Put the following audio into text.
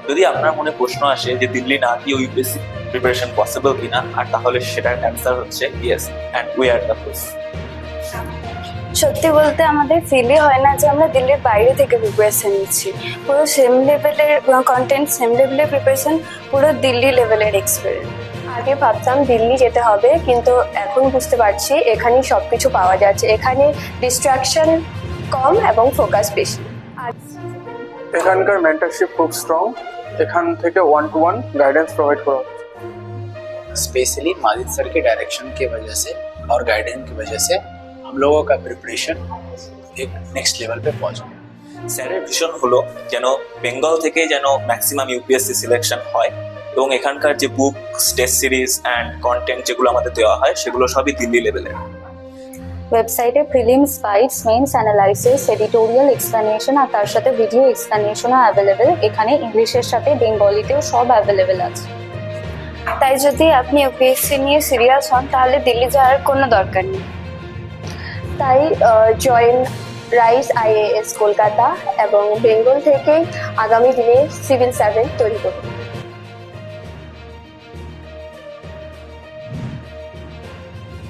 যদি আপনার মনে প্রশ্ন আসে যে দিল্লি না গিয়ে ইউপিএসসি প্রিপারেশন পসিবল কিনা, আর তাহলে সেটার অ্যান্সার হচ্ছে yes, and we are the proof. সত্যি বলতে আমাদের ফিলই হয় না যে আমরা দিল্লির বাইরে থেকে প্রিপারেশন নিচ্ছি। পুরো সেম লেভেলের কন্টেন্ট, সেম লেভেলের প্রিপারেশন, পুরো দিল্লি লেভেলের এক্সপিরিয়েন্স। আগে ভাবতাম দিল্লি যেতে হবে, কিন্তু এখন বুঝতে পারছি এখানেই সবকিছু পাওয়া যাচ্ছে। এখানে ডিস্ট্রাকশন কম এবং ফোকাস বেশি। এখানকার মেন্টরশিপ খুব স্ট্রং, এখান থেকে 1-to-1 गाइडेंस प्रोवाइड करा। स्पेशली माजिद सर के डायरेक्शन की वजह से और गाइडेंस की वजह से हम लोगों का प्रिपरेशन एक नेक्स्ट लेवल पे पहुंच गया। স্যারের ভিশন হলো যেন বেঙ্গল থেকে যেন ম্যাক্সিমাম ইউপিএসসি সিলেকশন হয়, এবং এখানকার যে book, test series and content যেগুলো আমাদের দেওয়া হয় সেগুলো সবই দিল্লি লেভেলের। ওয়েবসাইটে প্রিলিমস, ফাইটস, মেইনস অ্যানালাইসিস, এডিটোরিয়াল এক্সপ্লেনেশন আর তার সাথে ভিডিও এক্সপ্লেনেশনও অ্যাভেলেবেল। এখানে ইংলিশের সাথে বেঙ্গলিতেও সব অ্যাভেলেবেল আছে। তাই যদি আপনি ইউপিএসসি নিয়ে সিরিয়াস হন তাহলে দিল্লি যাওয়ার কোনো দরকার নেই। তাই জয়েন রাইস আইএএস কলকাতা এবং বেঙ্গল থেকে আগামী দিনে সিভিল সার্ভেন্ট তৈরি করুন।